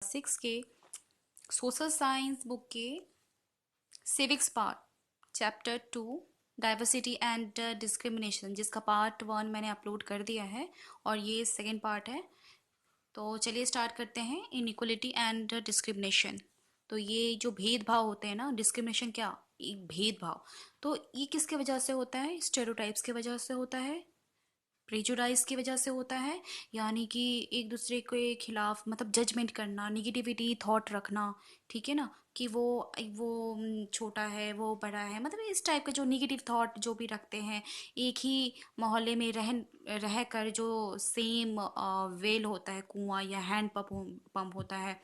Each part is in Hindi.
क्लास 6 के सोशल साइंस बुक के civics part chapter 2 diversity and discrimination, जिसका पार्ट 1 मैंने अपलोड कर दिया है और ये सेकेंड पार्ट है। तो चलिए स्टार्ट करते हैं। इनइक्वलिटी एंड डिस्क्रिमिनेशन, तो ये जो भेदभाव होते हैं ना, डिस्क्रिमिनेशन क्या, एक भेदभाव, तो ये किसके वजह से होता है? स्टेरियोटाइप्स की वजह से होता है, प्रेजुडाइज की वजह से होता है, यानी कि एक दूसरे के खिलाफ मतलब जजमेंट करना, निगेटिविटी थॉट रखना, ठीक है ना, कि वो छोटा है, वो बड़ा है, मतलब इस टाइप का जो निगेटिव थॉट जो भी रखते हैं। एक ही मोहल्ले में रह कर जो सेम वेल होता है, कुआं या हैंड पंप होता है,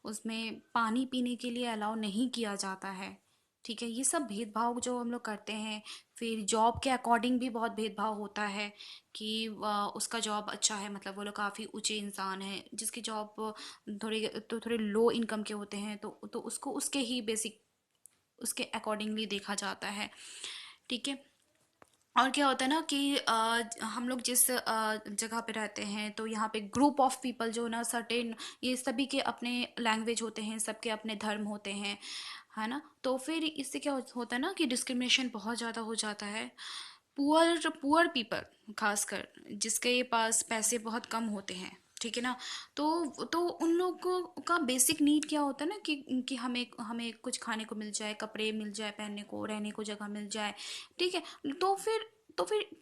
उसमें पानी पीने के लिए अलाउ नहीं किया जाता है। ठीक है, ये सब भेदभाव जो हम लोग करते हैं। फिर जॉब के अकॉर्डिंग भी बहुत भेदभाव होता है कि उसका जॉब अच्छा है, मतलब वो लोग काफ़ी ऊंचे इंसान हैं, जिसकी जॉब थोड़े लो इनकम के होते हैं, तो उसको उसके ही बेसिक उसके अकॉर्डिंगली देखा जाता है। ठीक है। और क्या होता है ना कि हम लोग जिस जगह पे रहते हैं, तो यहाँ पे ग्रुप ऑफ पीपल जो ना सर्टेन, ये सभी के अपने लैंग्वेज होते हैं, सबके अपने धर्म होते हैं, है ना। तो फिर इससे क्या होता है ना कि डिस्क्रिमिनेशन बहुत ज़्यादा हो जाता है। पुअर पुअर पीपल, खासकर जिसके पास पैसे बहुत कम होते हैं, ठीक है ना, तो उन लोगों का बेसिक नीड क्या होता है ना कि हमें हमें कुछ खाने को मिल जाए, कपड़े मिल जाए, पहनने को, रहने को जगह मिल जाए। ठीक है। तो फिर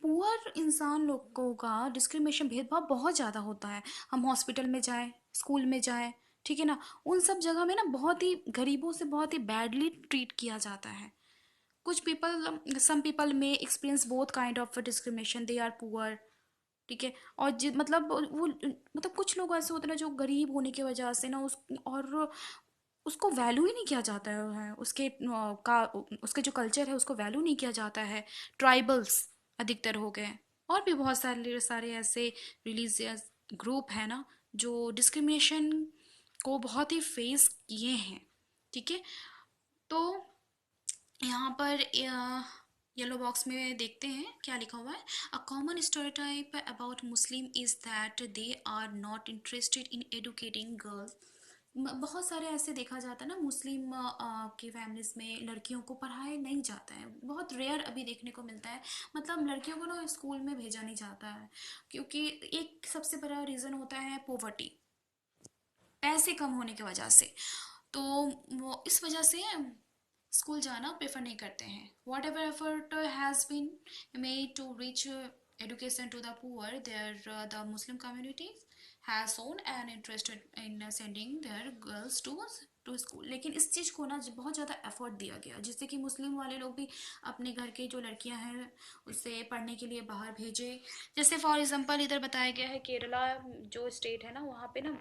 पुअर इंसान लोगों का डिस्क्रिमिनेशन, भेदभाव बहुत ज़्यादा होता है। हम हॉस्पिटल में जाएं, स्कूल में जाएं, ठीक है ना, उन सब जगह में ना बहुत ही गरीबों से बहुत ही बैडली ट्रीट किया जाता है। कुछ पीपल, सम पीपल में experience both kind of discrimination, they are poor. ठीक है। और मतलब वो मतलब कुछ लोग ऐसे होते हैं ना जो गरीब होने की वजह से ना और उसको वैल्यू ही नहीं किया जाता है, उसके जो कल्चर है उसको वैल्यू नहीं किया जाता है। ट्राइबल्स अधिकतर हो गए, और भी बहुत सारे सारे ऐसे रिलीजियस ग्रुप है ना जो डिस्क्रिमिनेशन को बहुत ही फेस किए हैं। ठीक है। तो यहाँ पर येलो बॉक्स में देखते हैं क्या लिखा हुआ है। A common stereotype about Muslim is that they are not interested in educating girls. बहुत सारे ऐसे देखा जाता है ना, मुस्लिम की फैमिलीज में लड़कियों को पढ़ाया नहीं जाता है, बहुत रेयर अभी देखने को मिलता है। मतलब लड़कियों को ना स्कूल में भेजा नहीं जाता है, क्योंकि एक सबसे बड़ा रीज़न होता है पोवर्टी, पैसे कम होने की वजह से। तो वो इस वजह से स्कूल जाना प्रेफर नहीं करते हैं। Whatever effort has been made to reach education to the poor, the Muslim communities has shown an interest in sending their girls to school। लेकिन इस चीज़ को ना बहुत ज़्यादा एफर्ट दिया गया, जिससे कि मुस्लिम वाले लोग भी अपने घर के जो लड़कियां हैं उसे पढ़ने के लिए बाहर भेजे। जैसे फॉर एग्जांपल इधर बताया गया है, केरला जो स्टेट है ना, वहाँ पे ना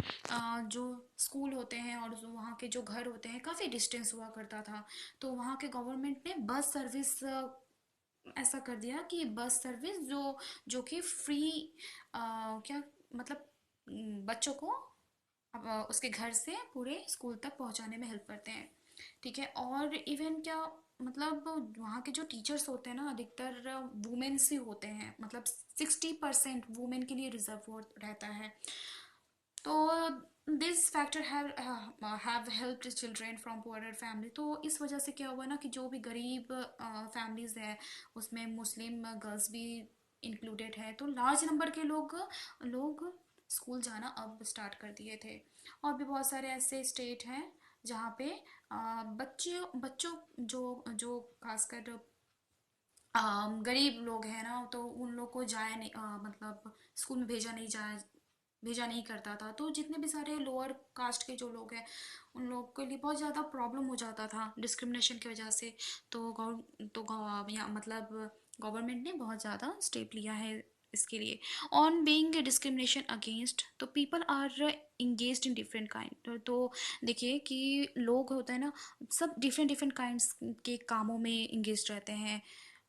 जो स्कूल होते हैं और जो वहाँ के जो घर होते हैं काफ़ी डिस्टेंस हुआ करता था। तो वहाँ के गवर्नमेंट ने बस सर्विस ऐसा कर दिया कि बस सर्विस जो जो कि फ्री, क्या मतलब, बच्चों को उसके घर से पूरे स्कूल तक पहुंचाने में हेल्प करते हैं। ठीक है। और इवन क्या, मतलब वहाँ के जो टीचर्स होते हैं ना, अधिकतर वुमेन्स ही होते हैं, मतलब 60% वुमेन के लिए रिजर्व रहता है। तो this factor have helped children from poorer family. तो इस वजह से क्या हुआ ना कि जो भी गरीब फैमिलीज है उसमें मुस्लिम गर्ल्स भी इंक्लूडेड है, तो लार्ज नंबर के लोग स्कूल जाना अब स्टार्ट कर दिए थे। और भी बहुत सारे ऐसे स्टेट हैं जहाँ पे बच्चे बच्चों जो जो खासकर गरीब लोग हैं ना, तो उन लोग को जाया नहीं, मतलब स्कूल में भेजा नहीं करता था। तो जितने भी सारे लोअर कास्ट के जो लोग हैं उन लोगों के लिए बहुत ज़्यादा प्रॉब्लम हो जाता था डिस्क्रिमिनेशन की वजह से। तो मतलब गवर्नमेंट ने बहुत ज़्यादा स्टेप लिया है इसके लिए। ऑन बीइंग डिस्क्रिमिनेशन अगेंस्ट, तो people are engaged in different kind. तो देखिए कि लोग होते हैं ना, सब डिफरेंट डिफरेंट काइंड्स के कामों में इंगेज रहते हैं।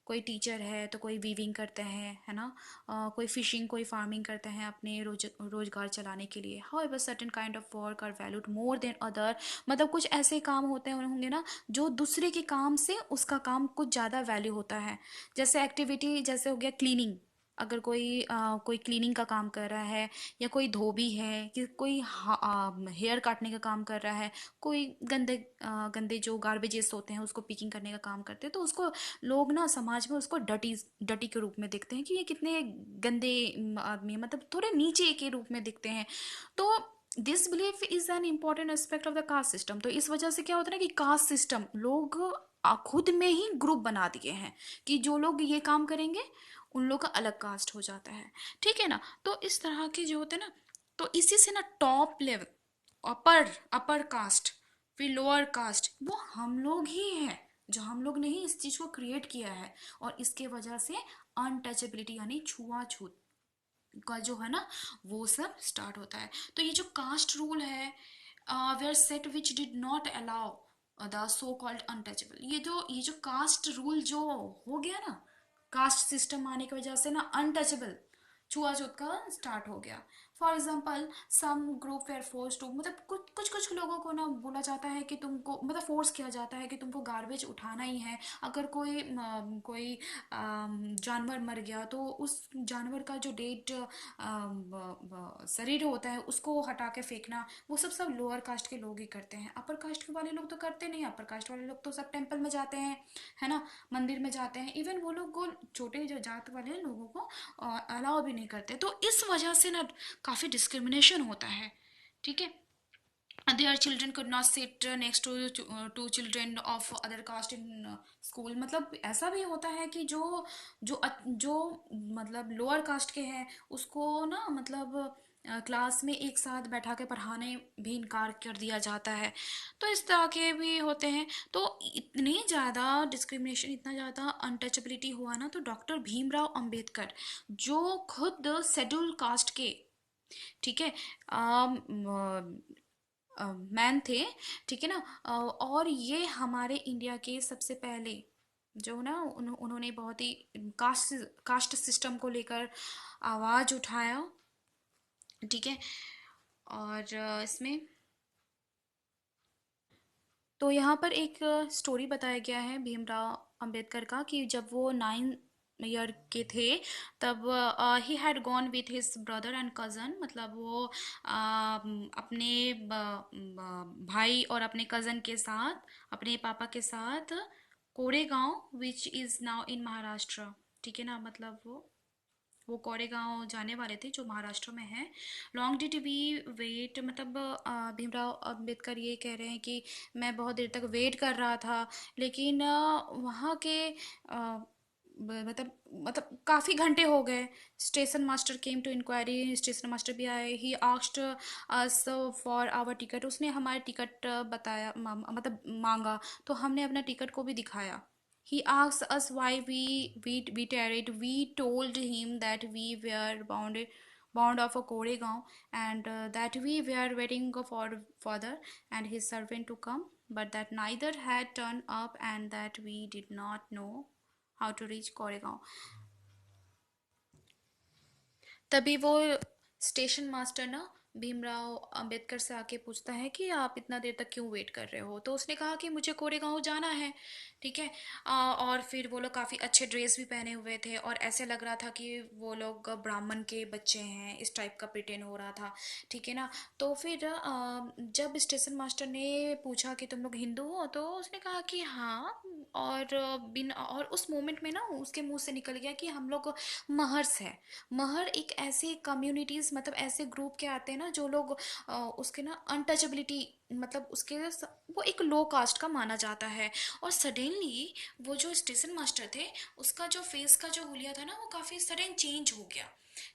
कोई टीचर है तो कोई वीविंग करते हैं, है ना, कोई फिशिंग, कोई फार्मिंग करते हैं अपने रोजगार चलाने के लिए। However certain kind of work are valued more than other, मतलब कुछ ऐसे काम होते हैं होंगे ना जो दूसरे के काम से उसका काम कुछ ज़्यादा वैल्यू होता है। जैसे एक्टिविटी, जैसे हो गया क्लीनिंग, अगर कोई क्लीनिंग का काम कर रहा है, या कोई धोबी है, कि कोई हेयर काटने का काम कर रहा है, कोई गंदे जो गार्बेजेस होते हैं उसको पिकिंग करने का काम करते हैं, तो उसको लोग ना समाज में उसको डटी डटी के रूप में देखते हैं कि ये कितने गंदे आदमी हैं, मतलब थोड़े नीचे के रूप में दिखते हैं। तो this belief is an important aspect of the caste system. तो इस वजह से क्या होता है ना कि कास्ट सिस्टम लोग खुद में ही ग्रुप बना दिए हैं कि जो लोग ये काम करेंगे उन लोग का अलग कास्ट हो जाता है। ठीक है ना। तो इस तरह के जो होते हैं ना, तो इसी से ना टॉप लेवल, अपर अपर कास्ट, फिर लोअर कास्ट, वो हम लोग ही हैं, जो हम लोग ने ही इस चीज को क्रिएट किया है। और इसके वजह से अनटचेबिलिटी यानी छुआछूत का जो है ना वो सब स्टार्ट होता है। तो ये जो कास्ट रूल है, were set which did not allow the so called untouchable, ये जो कास्ट रूल जो हो गया ना, कास्ट सिस्टम आने की वजह से ना अनटचेबल, छुआछूत का स्टार्ट हो गया। For example some group were force to, मतलब कुछ कुछ कुछ लोगों को ना बोला जाता है कि तुमको, मतलब फोर्स किया जाता है कि तुमको गार्बेज उठाना ही है। अगर कोई जानवर मर गया तो उस जानवर का जो डेड शरीर होता है उसको हटा के फेंकना, वो सब लोअर कास्ट के लोग ही करते हैं। अपर कास्ट के वाले लोग तो करते नहीं। अपर कास्ट वाले लोग तो सब टेम्पल में जाते हैं, है ना, मंदिर में जाते हैं। इवन वो लोग को, छोटे जो जात वाले लोगों को अलाउ भी नहीं करते। तो इस वजह से ना काफ़ी डिस्क्रिमिनेशन होता है। ठीक है। their children could not sit next to children of other caste in school। मतलब ऐसा भी होता है कि जो मतलब लोअर कास्ट के हैं उसको ना, मतलब क्लास में एक साथ बैठा के पढ़ाने भी इनकार कर दिया जाता है। तो इस तरह के भी होते हैं। तो इतनी ज़्यादा डिस्क्रिमिनेशन, इतना ज़्यादा अनटचेबिलिटी हुआ ना, तो डॉक्टर भीमराव अंबेडकर जो खुद शेड्यूल कास्ट के, ठीक है, मैन थे, ठीक है ना, और ये हमारे इंडिया के सबसे पहले जो ना उन्होंने बहुत ही कास्ट सिस्टम को लेकर आवाज उठाया। ठीक है। और इसमें तो यहाँ पर एक स्टोरी बताया गया है भीमराव अंबेडकर का, कि जब वो 9 ईयर के थे तब he had gone with his brother and cousin, मतलब वो अपने भाई और अपने कज़न के साथ, अपने पापा के साथ Koregaon which is now in Maharashtra. ठीक है ना, मतलब वो कोरेगांव जाने वाले थे जो महाराष्ट्र में है। लॉन्ग डिड वी वेट, मतलब भीमराव अंबेडकर ये कह रहे हैं कि मैं बहुत देर तक वेट कर रहा था, लेकिन वहाँ के मतलब काफ़ी घंटे हो गए। Station master came to inquiry, station master भी आए। He asked us for our ticket, उसने हमारे टिकट बताया, मतलब मांगा। तो हमने अपना टिकट को भी दिखाया। He asked us why we tarried. We told him that we were bound of a Koregaon, and that we were waiting for father and his servant to come, but that neither had turned up and that we did not know how to reach Koregaon। तभी वो स्टेशन मास्टर ना भीमराव अंबेडकर से आके पूछता है कि आप इतना देर तक क्यों वेट कर रहे हो। तो उसने कहा कि मुझे कोरेगांव जाना है। ठीक है। और फिर वो लोग काफ़ी अच्छे ड्रेस भी पहने हुए थे और ऐसे लग रहा था कि वो लोग ब्राह्मण के बच्चे हैं, इस टाइप का प्रिटेंड हो रहा था। ठीक है ना। तो फिर जब स्टेशन मास्टर ने पूछा कि तुम लोग हिंदू हो, तो उसने कहा कि हाँ। और बिन और उस मोमेंट में ना उसके मुंह से निकल गया कि हम लोग महर्स है। महर एक ऐसी कम्युनिटीज, मतलब ऐसे ग्रुप के आते हैं ना जो लोग उसके ना अनटचेबिलिटी, मतलब वो एक लो कास्ट का माना जाता है। और सडनली वो जो स्टेशन मास्टर थे उसका जो फेस का जो हुलिया था ना वो काफ़ी सडन चेंज हो गया।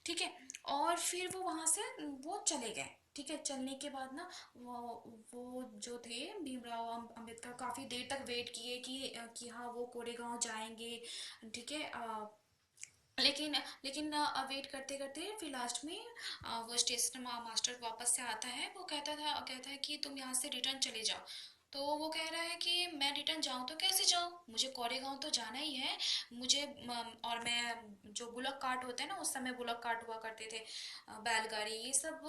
ठीक है। और फिर वो वहाँ से वो चले गए। ठीक है। चलने के बाद ना वो जो थे भीमराव अंबेडकर काफ़ी देर तक वेट किए कि हाँ वो कोरेगांव जाएंगे। ठीक है। लेकिन लेकिन वेट करते करते फिर लास्ट में वो स्टेशन मास्टर वापस से आता है। वो कहता है कि तुम यहाँ से रिटर्न चले जाओ। तो वो कह रहा है कि मैं रिटर्न जाऊं तो कैसे जाऊं, मुझे कोरेगांव तो जाना ही है। मुझे और मैं जो बुलक कार्ट होते हैं ना, उस समय बुलक कार्ट हुआ करते थे, बैलगाड़ी, ये सब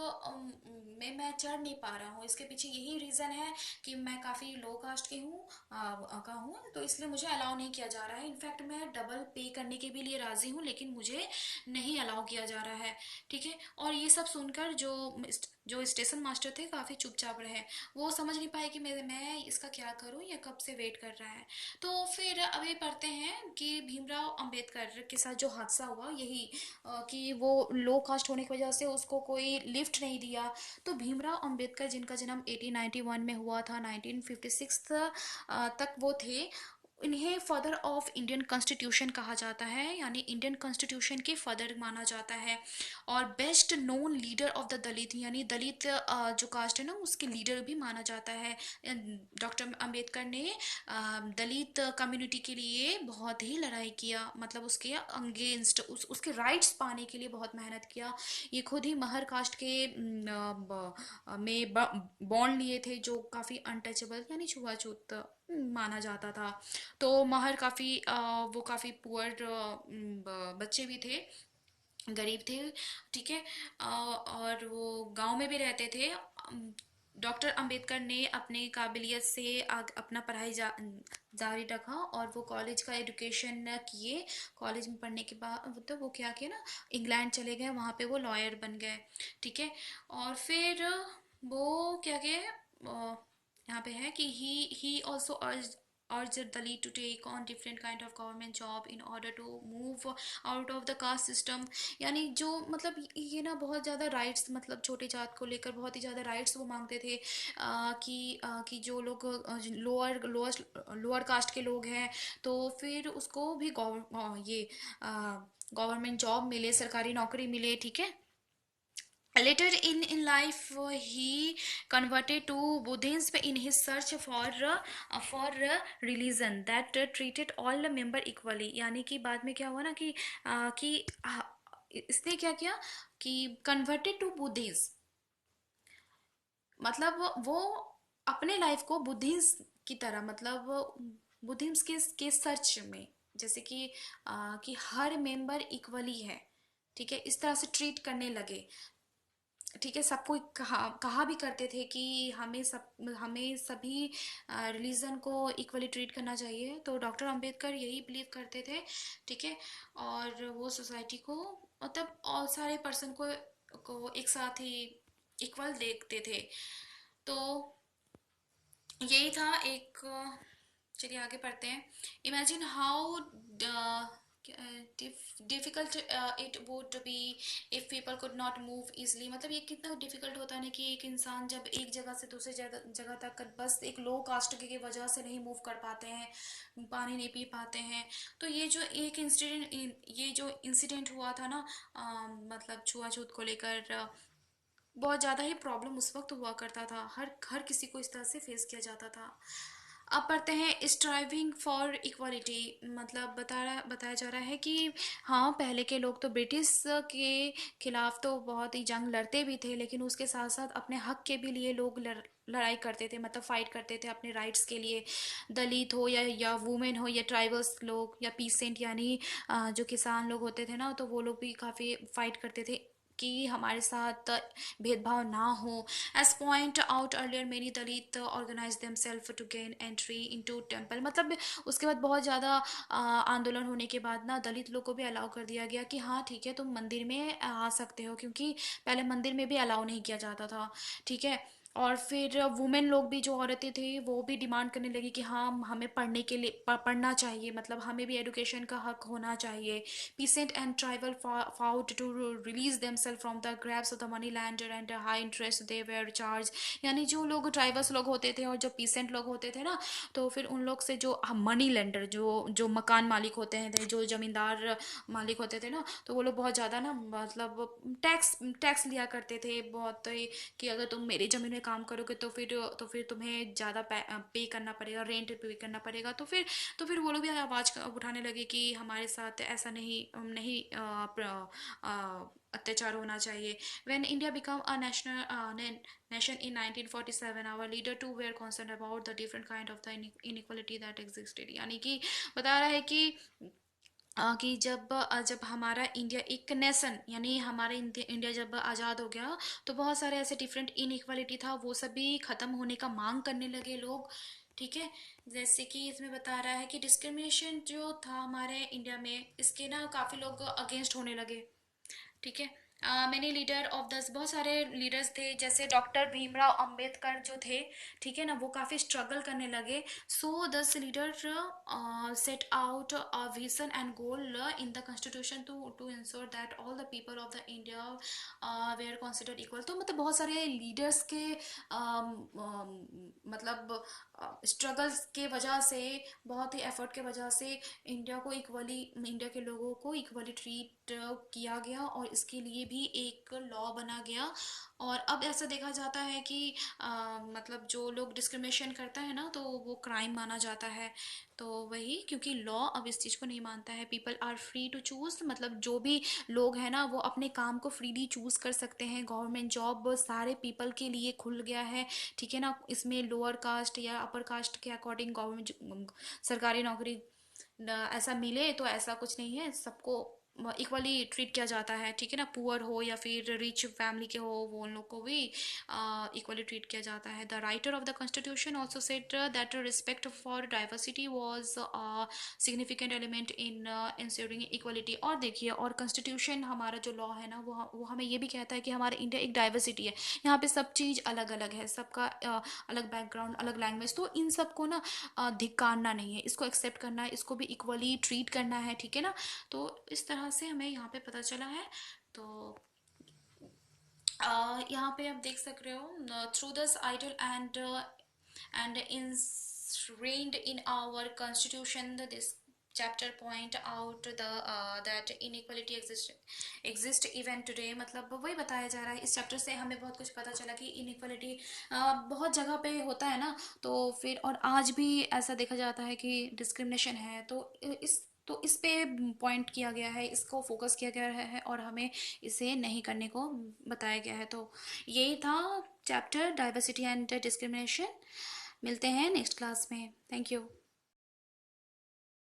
में मैं चढ़ नहीं पा रहा हूँ। इसके पीछे यही रीज़न है कि मैं काफ़ी लो कास्ट की हूँ, का हूँ, तो इसलिए मुझे अलाउ नहीं किया जा रहा है। इनफैक्ट मैं डबल पे करने के भी लिए राज़ी हूँ, लेकिन मुझे नहीं अलाउ किया जा रहा है। ठीक है। और ये सब सुनकर जो स्टेशन मास्टर थे काफ़ी चुपचाप रहे। वो समझ नहीं पाए कि मैं इसका क्या करूं, या कब से वेट कर रहा है। तो फिर अभी पढ़ते हैं कि भीमराव अंबेडकर के साथ जो हादसा हुआ, यही कि वो लो कास्ट होने की वजह से उसको कोई लिफ्ट नहीं दिया। तो भीमराव अंबेडकर, जिनका जन्म 1891 में हुआ था, 1956 तक वो थे, इन्हें फादर ऑफ इंडियन कॉन्स्टिट्यूशन कहा जाता है, यानी इंडियन कॉन्स्टिट्यूशन के फादर माना जाता है। और best known leader of the Dalit, यानी दलित जो कास्ट है ना, उसके लीडर भी माना जाता है। डॉक्टर अंबेडकर ने दलित कम्युनिटी के लिए बहुत ही लड़ाई किया, मतलब उसके अगेंस्ट, उसके राइट्स पाने के लिए बहुत मेहनत किया। ये खुद ही महर कास्ट के में बॉन्ड लिए थे, जो काफ़ी अनटचेबल यानी छुआछूत माना जाता था। तो महर काफ़ी वो काफ़ी पुअर बच्चे भी थे, गरीब थे। ठीक है। और वो गांव में भी रहते थे। डॉक्टर अंबेडकर ने अपने काबिलियत से अपना पढ़ाई जारी रखा, और वो कॉलेज का एजुकेशन किए। कॉलेज में पढ़ने के बाद तो वो क्या किया ना, इंग्लैंड चले गए, वहाँ पे वो लॉयर बन गए। ठीक है। और फिर वो क्या किए, यहाँ पे है कि he also urged Dalit to take on different kind of government job in order to move out of the caste system। यानी जो मतलब ये ना बहुत ज़्यादा राइट्स, मतलब छोटे जात को लेकर बहुत ही ज़्यादा राइट्स वो मांगते थे, कि जो लोग लोअर कास्ट के लोग हैं, तो फिर उसको भी ये गवर्नमेंट जॉब मिले, सरकारी नौकरी मिले। ठीक है। Later in life, he converted to Buddhism in his search religion that treated all the member equally। यानी कि बाद में क्या हुआ ना कि इसने क्या किया कि कन्वर्टेड टू बुद्धिज्म, मतलब वो अपने लाइफ को बुद्धिज्म की तरह, मतलब बुद्धिज्म के सर्च में, जैसे कि हर मेंबर इक्वली है। ठीक है, इस तरह से ट्रीट करने लगे। ठीक है। सबको कहा भी करते थे कि हमें सभी रिलीजन को इक्वली ट्रीट करना चाहिए। तो डॉक्टर अंबेडकर यही बिलीव करते थे। ठीक है। और वो सोसाइटी को, मतलब और सारे पर्सन को एक साथ ही इक्वल देखते थे। तो यही था एक। चलिए आगे पढ़ते हैं। Imagine how difficult it would be if people could not move easily. मतलब ये कितना डिफिकल्ट होता है ना, कि एक इंसान जब एक जगह से दूसरी जगह तक बस एक लो कास्ट की वजह से नहीं मूव कर पाते हैं, पानी नहीं पी पाते हैं। तो ये जो इंसिडेंट हुआ था ना, मतलब छुआछूत को लेकर, बहुत ज़्यादा ही प्रॉब्लम उस वक्त हुआ करता था, हर हर किसी को इस तरह से फेस किया जाता था। अब पढ़ते हैं स्ट्राइविंग फॉर इक्वालिटी। मतलब बताया जा रहा है कि हाँ, पहले के लोग तो ब्रिटिश के खिलाफ तो बहुत ही जंग लड़ते भी थे, लेकिन उसके साथ साथ अपने हक के भी लिए लोग लड़ाई करते थे, मतलब फाइट करते थे अपने राइट्स के लिए। दलित हो या वुमेन हो या ट्राइबल्स लोग या पीसेंट, यानी जो किसान लोग होते थे ना, तो वो लोग भी काफ़ी फाइट करते थे कि हमारे साथ भेदभाव ना हो। As point out earlier many Dalit organise themselves to gain entry into temple. मतलब उसके बाद बहुत ज़्यादा आंदोलन होने के बाद ना, दलित लोग को भी अलाउ कर दिया गया कि हाँ ठीक है, तुम मंदिर में आ सकते हो, क्योंकि पहले मंदिर में भी अलाउ नहीं किया जाता था। ठीक है। और फिर वुमेन लोग भी, जो औरतें थी, वो भी डिमांड करने लगी कि हाँ, हमें पढ़ने के लिए पढ़ना चाहिए, मतलब हमें भी एजुकेशन का हक होना चाहिए। Peasant and tribal fought to release themselves from the grasp of the money lender and the high interest they were charged। यानी जो लोग ट्राइबल्स लोग होते थे और जो पीसेंट लोग होते थे ना, तो फिर उन लोग से जो मनी लेंडर, जो मकान मालिक होते हैं, जो जमींदार मालिक होते थे ना, तो वो लोग बहुत ज़्यादा ना, मतलब टैक्स टैक्स लिया करते थे बहुत ही, कि अगर तुम मेरी ज़मीन में काम करोगे तो फिर तुम्हें ज़्यादा पे करना पड़ेगा, रेंट पे करना पड़ेगा। तो फिर वो लोग भी आवाज़ उठाने लगे कि हमारे साथ ऐसा नहीं नहीं अत्याचार होना चाहिए। When India become a nation in 1947, our leader too were concern about the different kind of the inequality that existed. यानी कि बता रहा है कि जब हमारा इंडिया एक नेशन, यानी हमारा इंडिया जब आज़ाद हो गया, तो बहुत सारे ऐसे डिफरेंट इनइक्वालिटी था, वो सभी ख़त्म होने का मांग करने लगे लोग। ठीक है। जैसे कि इसमें बता रहा है कि डिस्क्रिमिनेशन जो था हमारे इंडिया में, इसके ना काफ़ी लोग अगेंस्ट होने लगे। ठीक है। मैंने लीडर ऑफ दस, बहुत सारे लीडर्स थे, जैसे डॉक्टर भीमराव अंबेडकर जो थे, ठीक है ना, वो काफ़ी स्ट्रगल करने लगे। So these leader set out a vision and goal in the constitution to ensure that all the people of the India were considered equal. तो मतलब बहुत सारे लीडर्स के मतलब स्ट्रगल्स के वजह से, बहुत ही एफर्ट के वजह से इंडिया को इक्वली, इंडिया के लोगों को इक्वली ट्रीट किया गया, और इसके लिए भी एक लॉ बना गया। और अब ऐसा देखा जाता है कि मतलब जो लोग डिस्क्रिमिनेशन करता है ना, तो वो क्राइम माना जाता है। तो वही, क्योंकि लॉ अब इस चीज़ को नहीं मानता है। People are free to choose, मतलब जो भी लोग हैं ना, वो अपने काम को फ्रीली चूज कर सकते हैं। गवर्नमेंट जॉब सारे पीपल के लिए खुल गया है। ठीक है ना, इसमें लोअर कास्ट या अपर कास्ट के अकॉर्डिंग गवर्नमेंट सरकारी नौकरी ऐसा मिले, तो ऐसा कुछ नहीं है, सबको इक्वली ट्रीट किया जाता है। ठीक है ना, पुअर हो या फिर रिच फैमिली के हो, वो उन लोग को भी इक्वली ट्रीट किया जाता है। The writer of the constitution also said that respect for diversity was significant element in ensuring equality. और देखिए, और कॉन्स्टिट्यूशन हमारा जो लॉ है ना, वो हमें ये भी कहता है कि हमारा इंडिया एक डाइवर्सिटी है, यहाँ पे सब चीज़ अलग अलग है, सबका अलग बैकग्राउंड, अलग लैंग्वेज, तो इन सबको ना धिक्कारना नहीं है, इसको एक्सेप्ट करना है, इसको भी इक्वली ट्रीट करना है। ठीक है ना, तो इस तरह से हमें यहाँ पे पता चला है। तो यहाँ पे आप देख सक रहे हो, through this idol and ingrained in our constitution, this chapter point out the that inequality exist even today। मतलब वही बताया जा रहा है, इस चैप्टर से हमें बहुत कुछ पता चला कि इनइक्वालिटी बहुत जगह पे होता है ना, तो फिर और आज भी ऐसा देखा जाता है कि डिस्क्रिमिनेशन है। तो इस पे पॉइंट किया गया है, इसको फोकस किया गया है, और हमें इसे नहीं करने को बताया गया है। तो यही था चैप्टर डाइवर्सिटी एंड डिस्क्रिमिनेशन। मिलते हैं नेक्स्ट क्लास में। Thank you.